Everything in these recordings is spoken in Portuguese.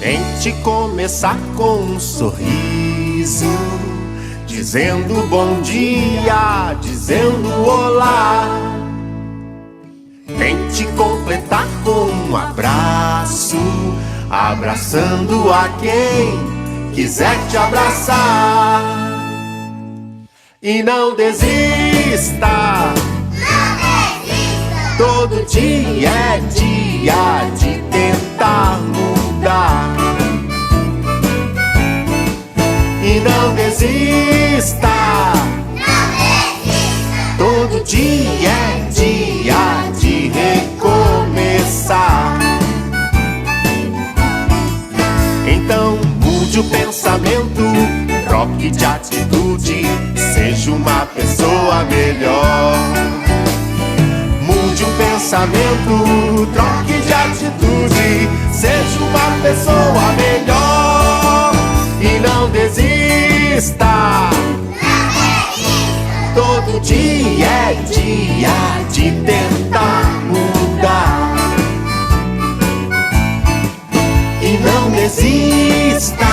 Tente começar com um sorriso, dizendo bom dia, dizendo olá. Tente completar com um abraço, abraçando a quem quiser te abraçar. E não desista, todo dia é dia de tentar mudar. E não desista, todo dia é dia de recomeçar. Então mude o pensamento, troque de atitude, seja uma pessoa melhor. Mude o pensamento, troque de atitude, seja uma pessoa melhor. E não desista, todo dia é dia de tentar mudar. E não desista,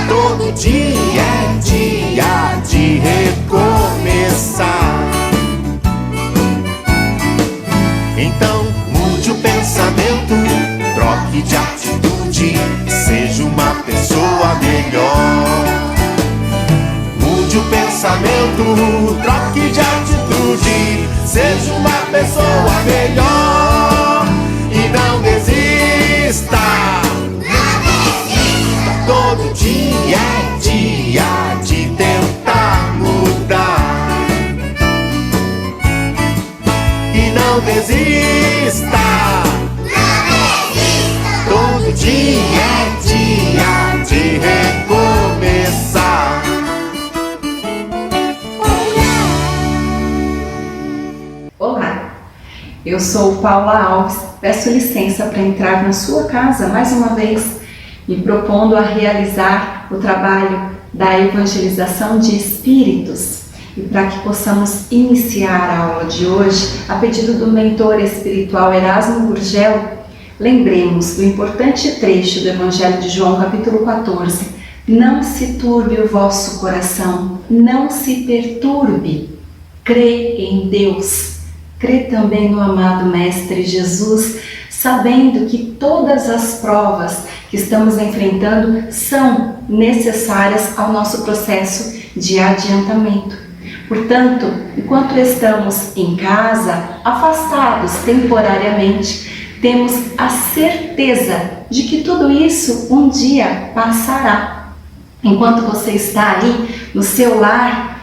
todo dia é dia de recomeçar. Então mude o pensamento, troque de atitude, seja uma pessoa melhor. Mude o pensamento, troque de atitude, seja uma pessoa melhor. E não desista, todo dia é dia de tentar mudar. E não desista, todo dia é dia de recomeçar. Olá, eu sou Paula Alves. Peço licença para entrar na sua casa mais uma vez, me propondo a realizar o trabalho da evangelização de espíritos. E para que possamos iniciar a aula de hoje, a pedido do mentor espiritual Erasmo Gurgel, lembremos do importante trecho do Evangelho de João, capítulo 14. Não se turbe o vosso coração, não se perturbe. Crê em Deus, crê também no amado Mestre Jesus, sabendo que todas as provas que estamos enfrentando são necessárias ao nosso processo de adiantamento. Portanto, enquanto estamos em casa, afastados temporariamente, temos a certeza de que tudo isso um dia passará. Enquanto você está aí no seu lar,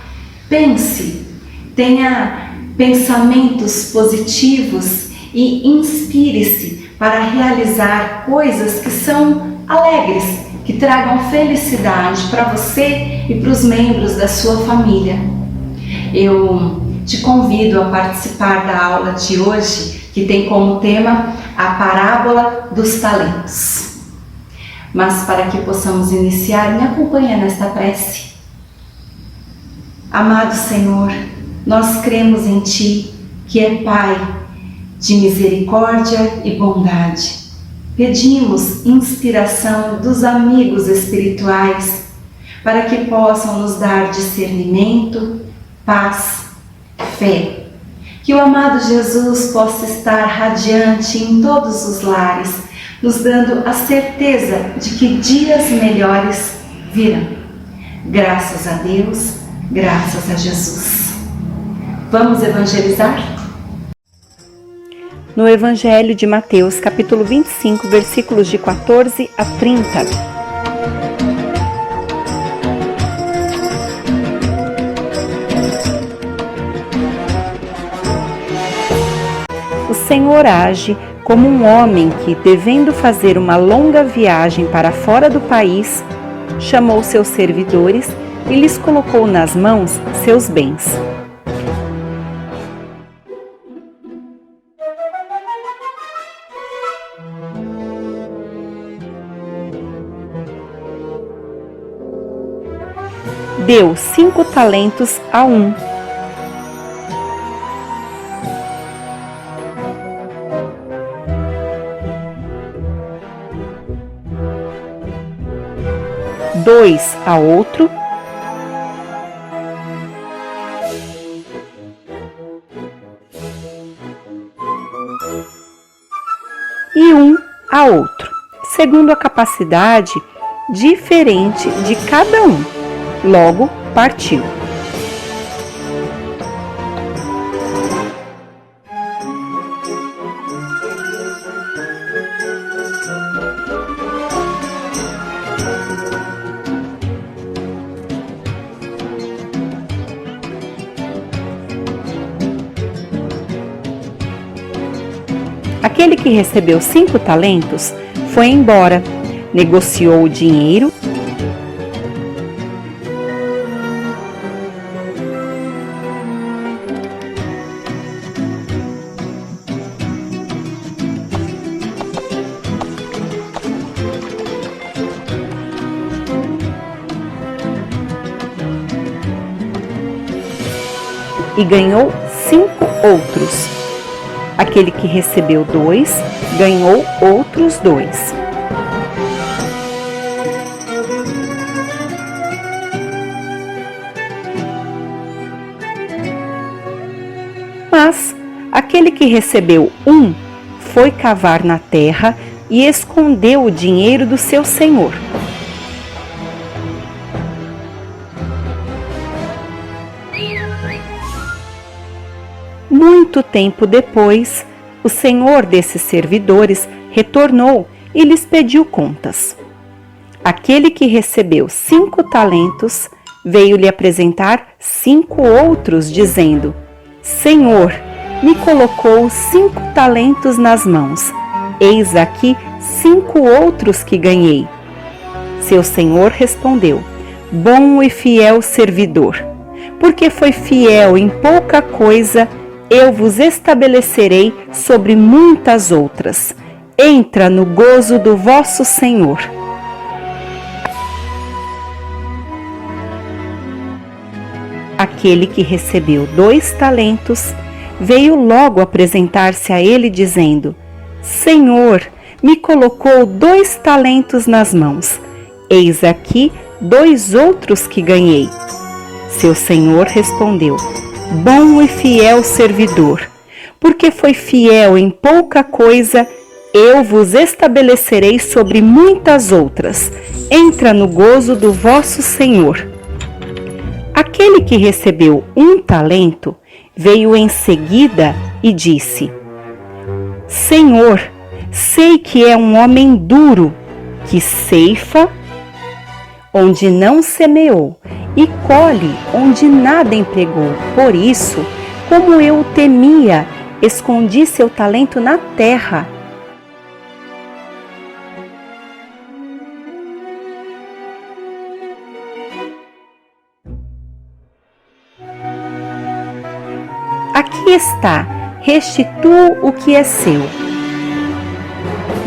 pense, tenha pensamentos positivos e inspire-se para realizar coisas que são alegres, que tragam felicidade para você e para os membros da sua família. Eu te convido a participar da aula de hoje, que tem como tema a parábola dos talentos. Mas para que possamos iniciar, me acompanha nesta prece. Amado Senhor, nós cremos em Ti, que é Pai de misericórdia e bondade. Pedimos inspiração dos amigos espirituais para que possam nos dar discernimento, paz, fé. Que o amado Jesus possa estar radiante em todos os lares, nos dando a certeza de que dias melhores virão. Graças a Deus, graças a Jesus. Vamos evangelizar? No Evangelho de Mateus, capítulo 25, versículos de 14 a 30. O Senhor age como um homem que, devendo fazer uma longa viagem para fora do país, chamou seus servidores e lhes colocou nas mãos seus bens. Deu 5 talentos a um. 2 a outro, e 1 a outro, segundo a capacidade diferente de cada um. Logo partiu. Aquele que recebeu 5 talentos foi embora, negociou o dinheiro e ganhou 5 outros. Aquele que recebeu 2, ganhou outros 2. Mas aquele que recebeu 1 foi cavar na terra e escondeu o dinheiro do seu senhor. Muito tempo depois, o senhor desses servidores retornou e lhes pediu contas. Aquele que recebeu 5 talentos veio lhe apresentar 5 outros, dizendo: Senhor, me colocou 5 talentos nas mãos. Eis aqui 5 outros que ganhei. Seu senhor respondeu: Bom e fiel servidor, porque foi fiel em pouca coisa, eu vos estabelecerei sobre muitas outras. Entra no gozo do vosso Senhor. Aquele que recebeu 2 talentos veio logo apresentar-se a ele, dizendo: Senhor, me colocou 2 talentos nas mãos. Eis aqui 2 outros que ganhei. Seu senhor respondeu: Bom e fiel servidor, porque foi fiel em pouca coisa, eu vos estabelecerei sobre muitas outras. Entra no gozo do vosso Senhor. Aquele que recebeu 1 talento veio em seguida e disse: Senhor, sei que é um homem duro, que ceifa onde não semeou e colhe onde nada empregou. Por isso, como eu o temia, escondi seu talento na terra. Aqui está, restitua o que é seu.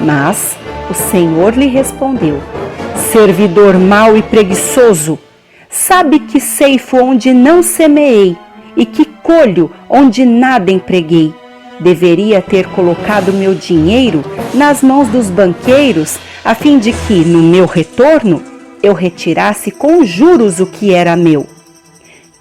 Mas o Senhor lhe respondeu: Servidor mau e preguiçoso, sabe que ceifo onde não semeei e que colho onde nada empreguei. Deveria ter colocado meu dinheiro nas mãos dos banqueiros, a fim de que, no meu retorno, eu retirasse com juros o que era meu.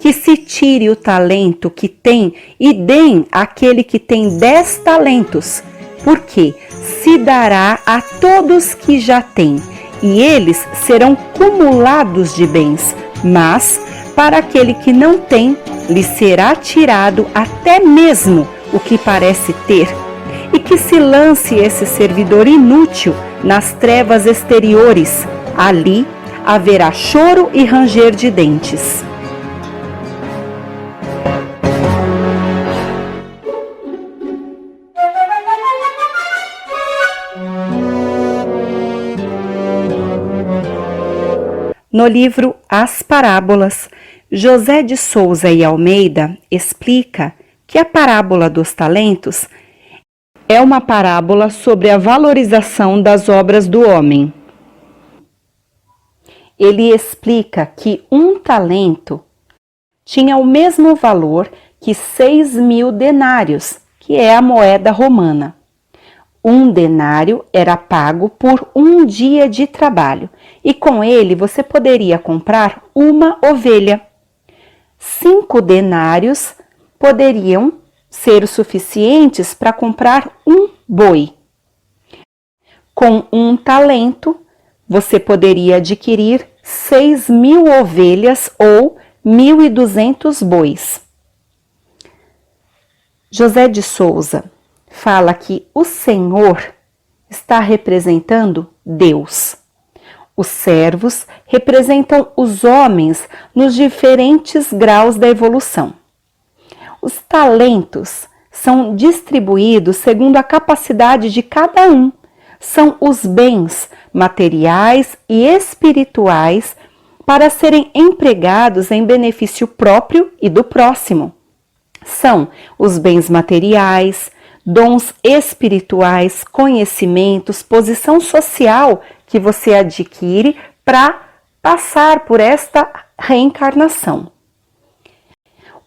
Que se tire o talento que tem e deem àquele que tem 10 talentos, porque se dará a todos que já têm, e eles serão cumulados de bens. Mas, para aquele que não tem, lhe será tirado até mesmo o que parece ter. E que se lance esse servidor inútil nas trevas exteriores. Ali haverá choro e ranger de dentes. No livro As Parábolas, José de Souza e Almeida explica que a parábola dos talentos é uma parábola sobre a valorização das obras do homem. Ele explica que 1 talento tinha o mesmo valor que 6.000 denários, que é a moeda romana. 1 denário era pago por 1 dia de trabalho, e com ele você poderia comprar uma ovelha. 5 denários poderiam ser os suficientes para comprar um boi. Com 1 talento, você poderia adquirir 6.000 ovelhas ou 1.200 bois. José de Souza fala que o Senhor está representando Deus. Os servos representam os homens nos diferentes graus da evolução. Os talentos são distribuídos segundo a capacidade de cada um. São os bens materiais e espirituais para serem empregados em benefício próprio e do próximo. São os bens materiais, dons espirituais, conhecimentos, posição social que você adquire para passar por esta reencarnação.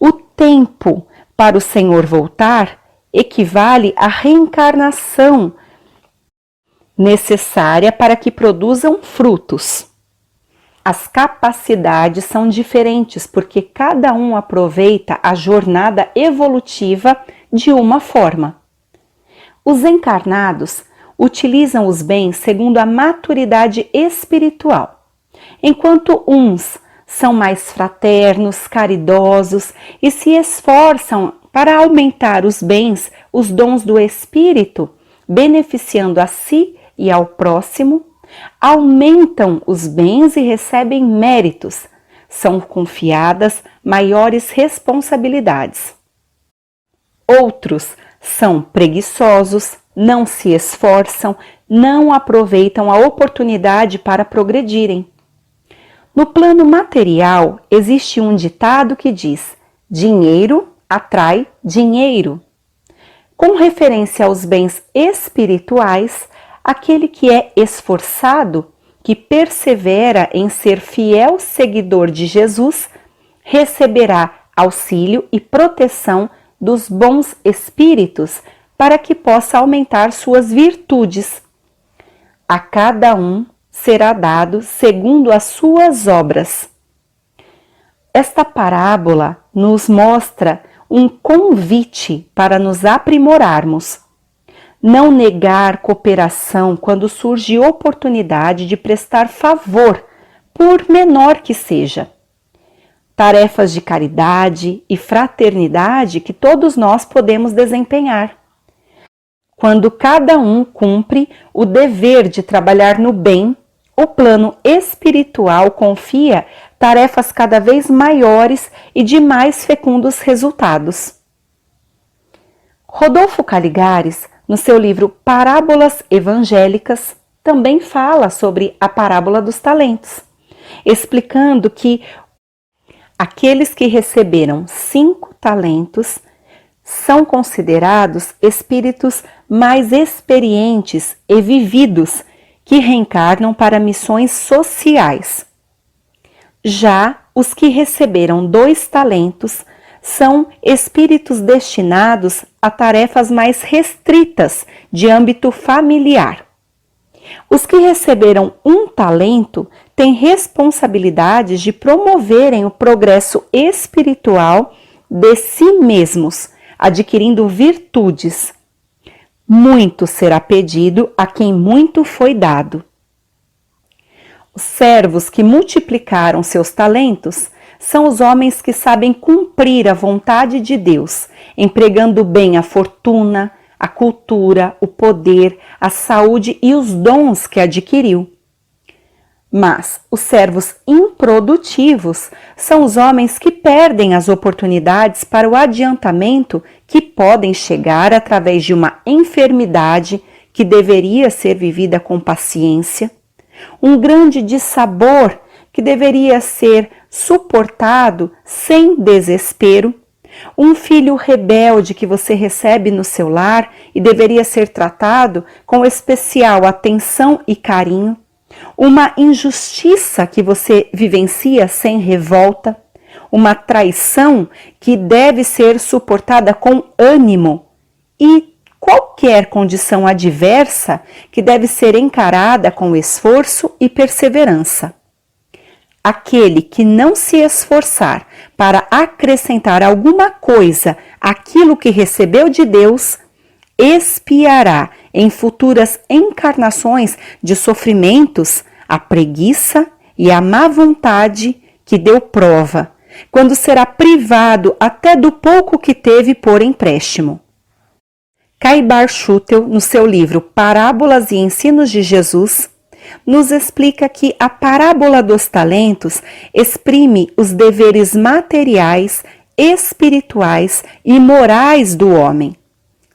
O tempo para o Senhor voltar equivale à reencarnação necessária para que produzam frutos. As capacidades são diferentes porque cada um aproveita a jornada evolutiva de uma forma. Os encarnados utilizam os bens segundo a maturidade espiritual, enquanto uns são mais fraternos, caridosos e se esforçam para aumentar os bens, os dons do espírito, beneficiando a si e ao próximo, aumentam os bens e recebem méritos, são confiadas maiores responsabilidades. Outros são preguiçosos, não se esforçam, não aproveitam a oportunidade para progredirem. No plano material, existe um ditado que diz: dinheiro atrai dinheiro. Com referência aos bens espirituais, aquele que é esforçado, que persevera em ser fiel seguidor de Jesus, receberá auxílio e proteção dos bons espíritos para que possa aumentar suas virtudes. A cada um será dado segundo as suas obras. Esta parábola nos mostra um convite para nos aprimorarmos. Não negar cooperação quando surge oportunidade de prestar favor, por menor que seja. Tarefas de caridade e fraternidade que todos nós podemos desempenhar. Quando cada um cumpre o dever de trabalhar no bem, o plano espiritual confia tarefas cada vez maiores e de mais fecundos resultados. Rodolfo Caligares, no seu livro Parábolas Evangélicas, também fala sobre a parábola dos talentos, explicando que aqueles que receberam 5 talentos são considerados espíritos mais experientes e vividos que reencarnam para missões sociais. Já os que receberam 2 talentos são espíritos destinados a tarefas mais restritas de âmbito familiar. Os que receberam 1 talento têm responsabilidades de promoverem o progresso espiritual de si mesmos, adquirindo virtudes. Muito será pedido a quem muito foi dado. Os servos que multiplicaram seus talentos são os homens que sabem cumprir a vontade de Deus, empregando bem a fortuna, a cultura, o poder, a saúde e os dons que adquiriu. Mas os servos improdutivos são os homens que perdem as oportunidades para o adiantamento que podem chegar através de uma enfermidade que deveria ser vivida com paciência, um grande dissabor que deveria ser suportado sem desespero, um filho rebelde que você recebe no seu lar e deveria ser tratado com especial atenção e carinho, uma injustiça que você vivencia sem revolta, uma traição que deve ser suportada com ânimo e qualquer condição adversa que deve ser encarada com esforço e perseverança. Aquele que não se esforçar para acrescentar alguma coisa àquilo que recebeu de Deus, expiará em futuras encarnações de sofrimentos a preguiça e a má vontade que deu prova, quando será privado até do pouco que teve por empréstimo. Caibar Schutel, no seu livro Parábolas e Ensinos de Jesus, nos explica que a parábola dos talentos exprime os deveres materiais, espirituais e morais do homem.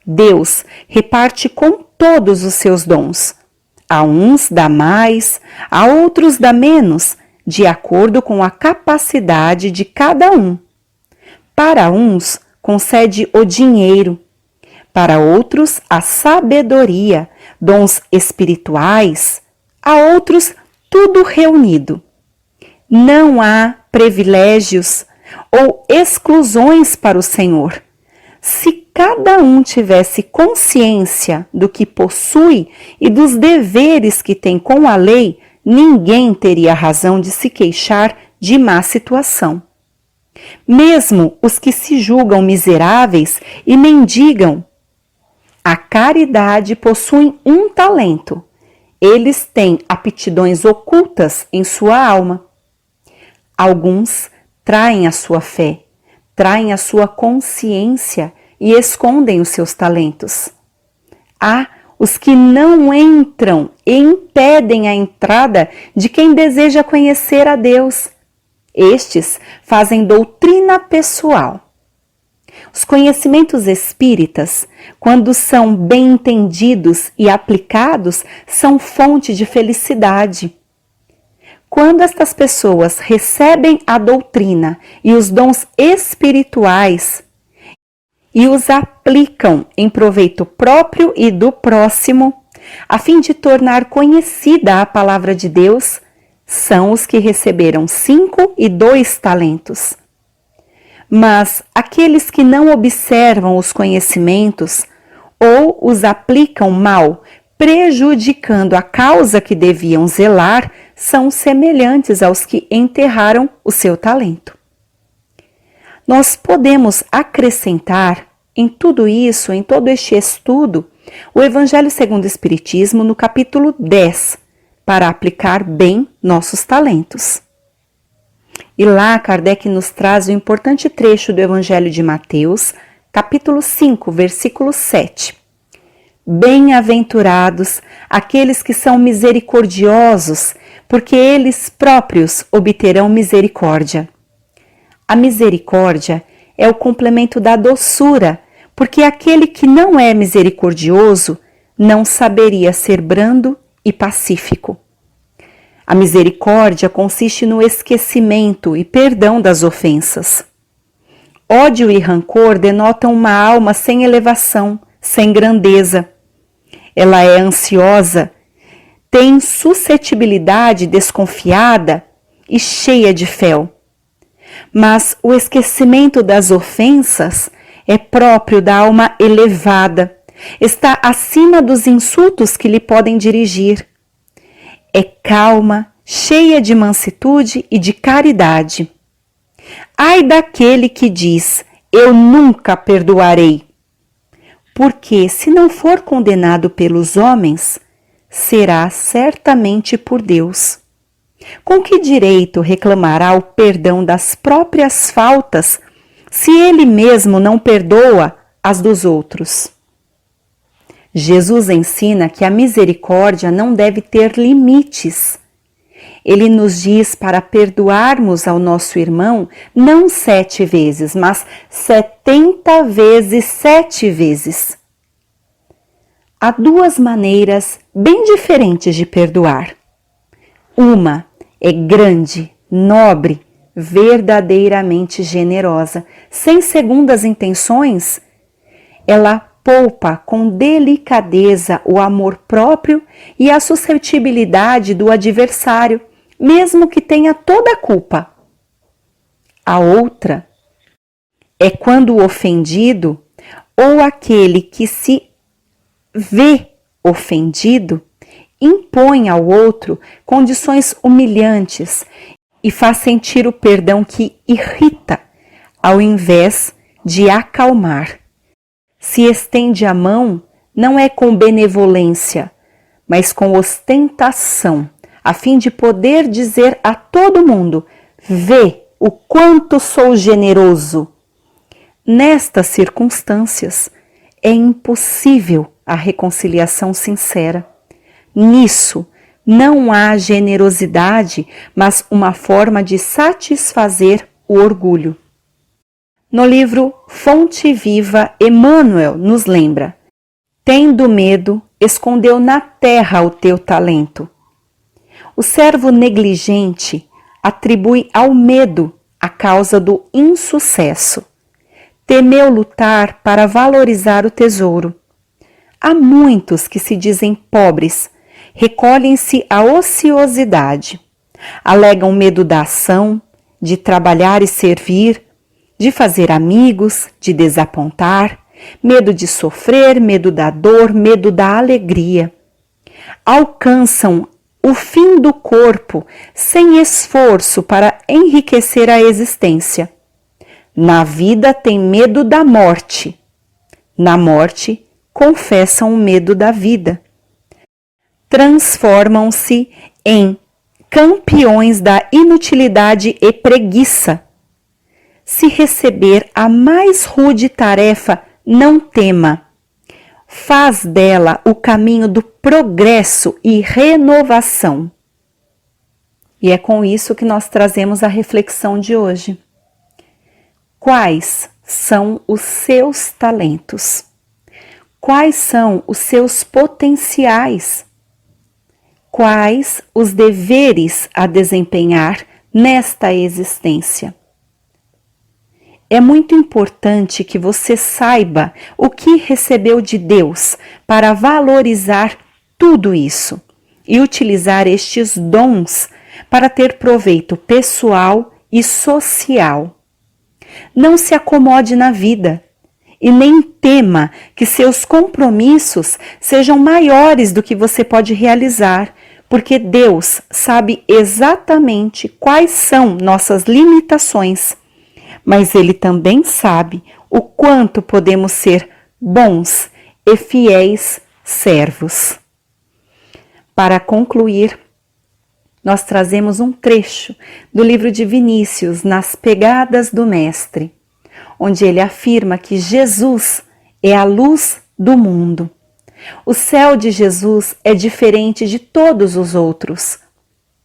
Deus reparte com todos os seus dons. A uns dá mais, a outros dá menos, de acordo com a capacidade de cada um. Para uns, concede o dinheiro, para outros, a sabedoria, dons espirituais, a outros, tudo reunido. Não há privilégios ou exclusões para o Senhor. Se cada um tivesse consciência do que possui e dos deveres que tem com a lei, ninguém teria razão de se queixar de má situação. Mesmo os que se julgam miseráveis e mendigam a caridade possuem um talento. Eles têm aptidões ocultas em sua alma. Alguns traem a sua fé, traem a sua consciência e escondem os seus talentos. Há os que não entram e impedem a entrada de quem deseja conhecer a Deus. Estes fazem doutrina pessoal. Os conhecimentos espíritas, quando são bem entendidos e aplicados, são fonte de felicidade. Quando estas pessoas recebem a doutrina e os dons espirituais e os aplicam em proveito próprio e do próximo, a fim de tornar conhecida a palavra de Deus, são os que receberam 5 e 2 talentos. Mas aqueles que não observam os conhecimentos ou os aplicam mal, prejudicando a causa que deviam zelar, são semelhantes aos que enterraram o seu talento. Nós podemos acrescentar em tudo isso, em todo este estudo, o Evangelho segundo o Espiritismo no capítulo 10, para aplicar bem nossos talentos. E lá Kardec nos traz o importante trecho do Evangelho de Mateus, capítulo 5, versículo 7. Bem-aventurados aqueles que são misericordiosos, porque eles próprios obterão misericórdia. A misericórdia é o complemento da doçura, porque aquele que não é misericordioso não saberia ser brando e pacífico. A misericórdia consiste no esquecimento e perdão das ofensas. Ódio e rancor denotam uma alma sem elevação, sem grandeza. Ela é ansiosa, tem suscetibilidade desconfiada e cheia de fel. Mas o esquecimento das ofensas é próprio da alma elevada, está acima dos insultos que lhe podem dirigir. É calma, cheia de mansitude e de caridade. Ai daquele que diz, eu nunca perdoarei. Porque se não for condenado pelos homens, será certamente por Deus. Com que direito reclamará o perdão das próprias faltas, se ele mesmo não perdoa as dos outros? Jesus ensina que a misericórdia não deve ter limites. Ele nos diz para perdoarmos ao nosso irmão não 7 vezes, mas 70 vezes 7 vezes. Há 2 maneiras bem diferentes de perdoar. Uma é grande, nobre, verdadeiramente generosa, sem segundas intenções. Ela poupa com delicadeza o amor próprio e a suscetibilidade do adversário, mesmo que tenha toda a culpa. A outra é quando o ofendido ou aquele que se vê ofendido, impõe ao outro condições humilhantes e faz sentir o perdão que irrita, ao invés de acalmar. Se estende a mão, não é com benevolência, mas com ostentação, a fim de poder dizer a todo mundo: vê o quanto sou generoso. Nestas circunstâncias, é impossível a reconciliação sincera. Nisso, não há generosidade, mas uma forma de satisfazer o orgulho. No livro Fonte Viva, Emmanuel nos lembra: tendo medo, escondeu na terra o teu talento. O servo negligente atribui ao medo a causa do insucesso. Temeu lutar para valorizar o tesouro. Há muitos que se dizem pobres, recolhem-se à ociosidade, alegam medo da ação, de trabalhar e servir, de fazer amigos, de desapontar, medo de sofrer, medo da dor, medo da alegria. Alcançam o fim do corpo sem esforço para enriquecer a existência. Na vida tem medo da morte. Na morte, confessam o medo da vida. Transformam-se em campeões da inutilidade e preguiça. Se receber a mais rude tarefa, não tema. Faz dela o caminho do progresso e renovação. E é com isso que nós trazemos a reflexão de hoje. Quais são os seus talentos? Quais são os seus potenciais? Quais os deveres a desempenhar nesta existência? É muito importante que você saiba o que recebeu de Deus para valorizar tudo isso e utilizar estes dons para ter proveito pessoal e social. Não se acomode na vida e nem tema que seus compromissos sejam maiores do que você pode realizar, porque Deus sabe exatamente quais são nossas limitações. Mas Ele também sabe o quanto podemos ser bons e fiéis servos. Para concluir, nós trazemos um trecho do livro de Vinícius, Nas Pegadas do Mestre, onde ele afirma que Jesus é a luz do mundo. O céu de Jesus é diferente de todos os outros.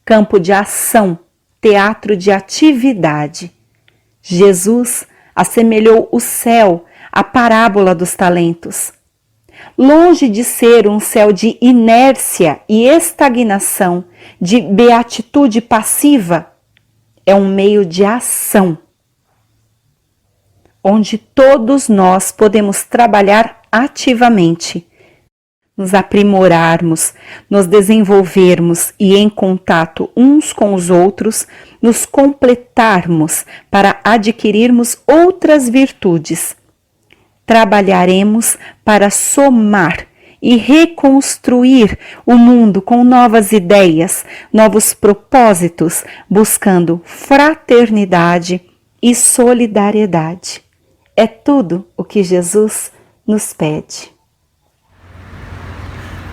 Campo de ação, teatro de atividade. Jesus assemelhou o céu à parábola dos talentos. Longe de ser um céu de inércia e estagnação, de beatitude passiva, é um meio de ação, onde todos nós podemos trabalhar ativamente, nos aprimorarmos, nos desenvolvermos e em contato uns com os outros, nos completarmos para adquirirmos outras virtudes. Trabalharemos para somar e reconstruir o mundo com novas ideias, novos propósitos, buscando fraternidade e solidariedade. É tudo o que Jesus nos pede.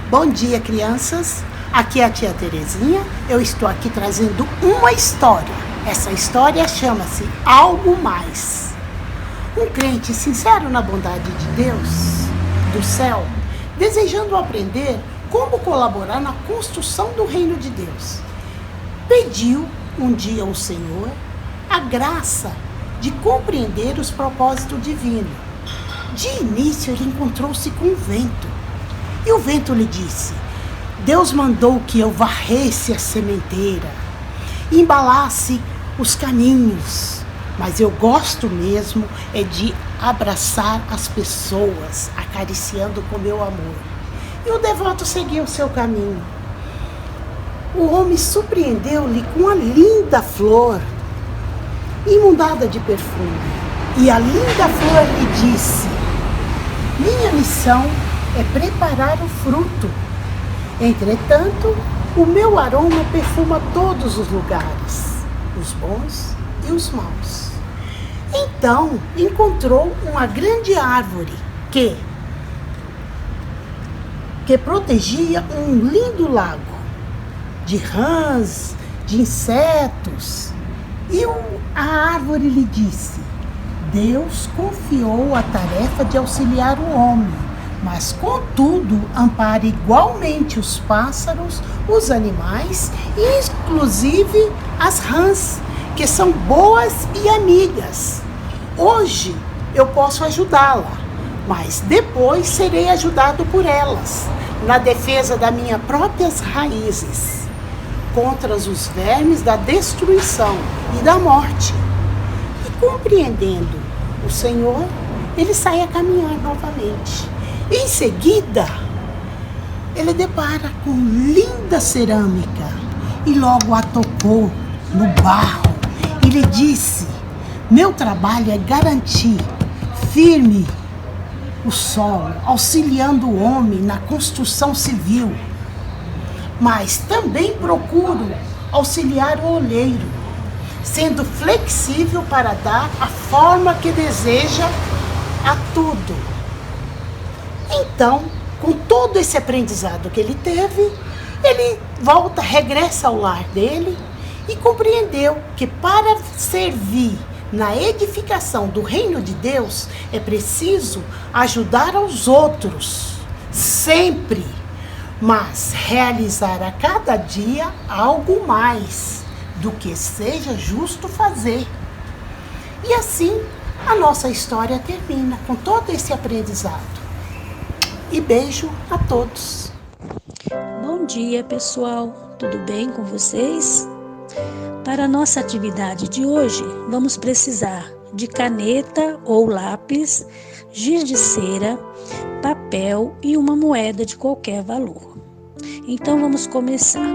Bom dia, crianças. Aqui é a tia Terezinha. Eu estou aqui trazendo uma história. Essa história chama-se Algo Mais. Um crente sincero na bondade de Deus, do céu, desejando aprender como colaborar na construção do reino de Deus, pediu um dia ao Senhor a graça de compreender os propósitos divinos. De início, ele encontrou-se com o vento. E o vento lhe disse: Deus mandou que eu varresse a sementeira, embalasse os caminhos, mas eu gosto mesmo é de abraçar as pessoas, acariciando com meu amor. E o devoto seguiu o seu caminho. O homem surpreendeu-lhe com uma linda flor, inundada de perfume. E a linda flor lhe disse: minha missão é preparar o fruto. Entretanto, o meu aroma perfuma todos os lugares, os bons e os maus. Então encontrou uma grande árvore que protegia um lindo lago de rãs, de insetos. E a árvore lhe disse: Deus confiou a tarefa de auxiliar o homem, mas contudo ampara igualmente os pássaros, os animais e inclusive as rãs, que são boas e amigas. Hoje eu posso ajudá-la, mas depois serei ajudado por elas, na defesa das minhas próprias raízes, contra os vermes da destruição e da morte. E compreendendo o Senhor, ele sai a caminhar novamente. Em seguida, ele depara com linda cerâmica e logo a tocou no barro e lhe disse: meu trabalho é garantir firme o solo, auxiliando o homem na construção civil, mas também procuro auxiliar o oleiro, sendo flexível para dar a forma que deseja a tudo. Então, com todo esse aprendizado que ele teve, ele regressa ao lar dele e compreendeu que para servir na edificação do reino de Deus é preciso ajudar aos outros, sempre, mas realizar a cada dia algo mais do que seja justo fazer. E assim a nossa história termina com todo esse aprendizado. E beijo a todos. Bom dia, pessoal. Tudo bem com vocês? Para a nossa atividade de hoje, vamos precisar de caneta ou lápis, giz de cera, papel e uma moeda de qualquer valor. Então vamos começar.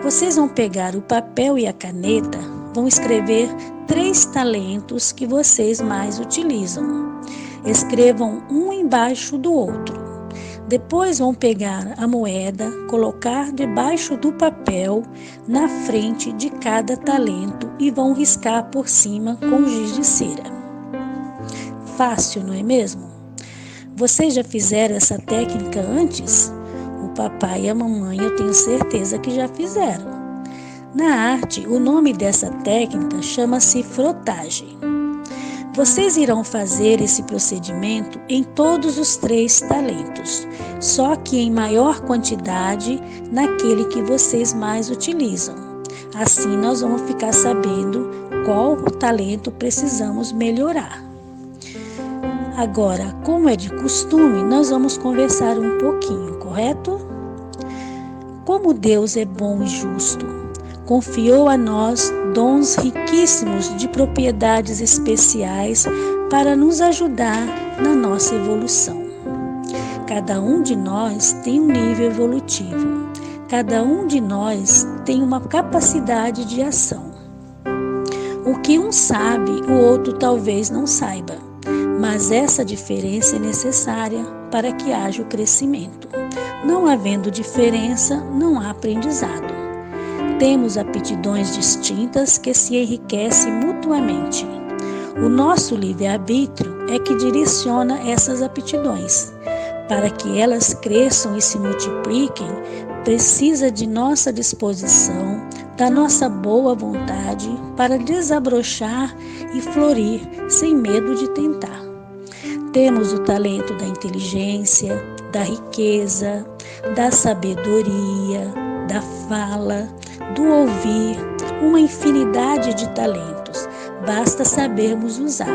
Vocês vão pegar o papel e a caneta, vão escrever 3 talentos que vocês mais utilizam. Escrevam um embaixo do outro. Depois vão pegar a moeda, colocar debaixo do papel, na frente de cada talento e vão riscar por cima com giz de cera. Fácil, não é mesmo? Vocês já fizeram essa técnica antes? O papai e a mamãe eu tenho certeza que já fizeram. Na arte, o nome dessa técnica chama-se frotagem. Vocês irão fazer esse procedimento em todos os 3 talentos, só que em maior quantidade naquele que vocês mais utilizam. Assim nós vamos ficar sabendo qual talento precisamos melhorar. Agora, como é de costume, nós vamos conversar um pouquinho, correto? Como Deus é bom e justo, confiou a nós dons riquíssimos de propriedades especiais para nos ajudar na nossa evolução. Cada um de nós tem um nível evolutivo. Cada um de nós tem uma capacidade de ação. O que um sabe, o outro talvez não saiba, mas essa diferença é necessária para que haja o crescimento. Não havendo diferença, não há aprendizado. Temos aptidões distintas que se enriquecem mutuamente. O nosso livre-arbítrio é que direciona essas aptidões. Para que elas cresçam e se multipliquem, precisa de nossa disposição, da nossa boa vontade para desabrochar e florir sem medo de tentar. Temos o talento da inteligência, da riqueza, da sabedoria, da fala, do ouvir, uma infinidade de talentos, basta sabermos usar.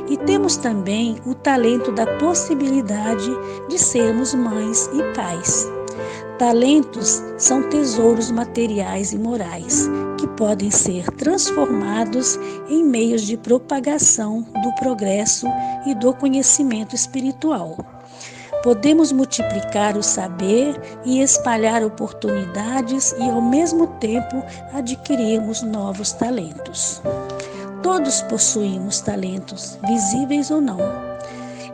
E temos também o talento da possibilidade de sermos mães e pais. Talentos são tesouros materiais e morais, que podem ser transformados em meios de propagação do progresso e do conhecimento espiritual. Podemos multiplicar o saber e espalhar oportunidades e, ao mesmo tempo, adquirirmos novos talentos. Todos possuímos talentos, visíveis ou não.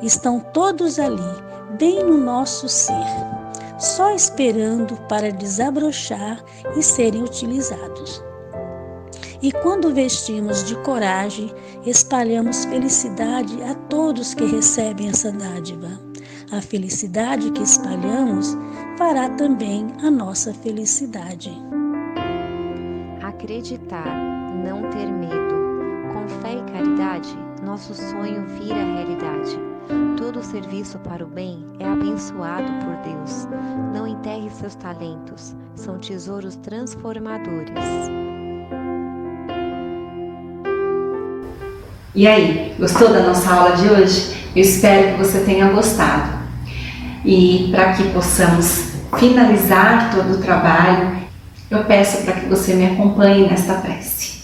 Estão todos ali, bem no nosso ser, só esperando para desabrochar e serem utilizados. E quando vestimos de coragem, espalhamos felicidade a todos que recebem essa dádiva. A felicidade que espalhamos fará também a nossa felicidade. Acreditar, não ter medo. Com fé e caridade, nosso sonho vira realidade. Todo serviço para o bem é abençoado por Deus. Não enterre seus talentos, são tesouros transformadores. E aí, gostou da nossa aula de hoje? Eu espero que você tenha gostado. E para que possamos finalizar todo o trabalho, eu peço para que você me acompanhe nesta prece.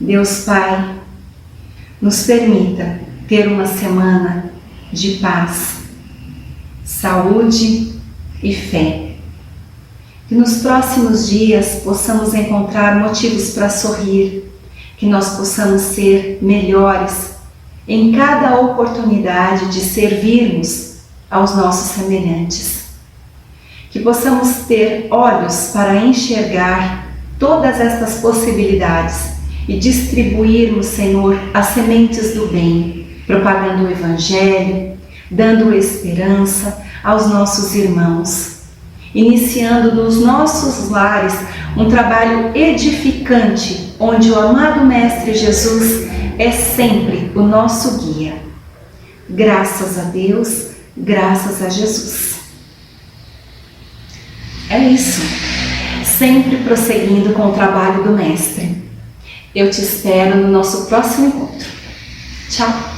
Deus Pai, nos permita ter uma semana de paz, saúde e fé. Que nos próximos dias possamos encontrar motivos para sorrir, que nós possamos ser melhores em cada oportunidade de servirmos aos nossos semelhantes. Que possamos ter olhos para enxergar todas estas possibilidades e distribuirmos, Senhor, as sementes do bem, propagando o Evangelho, dando esperança aos nossos irmãos, iniciando nos nossos lares um trabalho edificante, onde o amado Mestre Jesus é sempre o nosso guia. Graças a Deus, graças a Jesus. É isso, sempre prosseguindo com o trabalho do Mestre. Eu te espero no nosso próximo encontro. Tchau!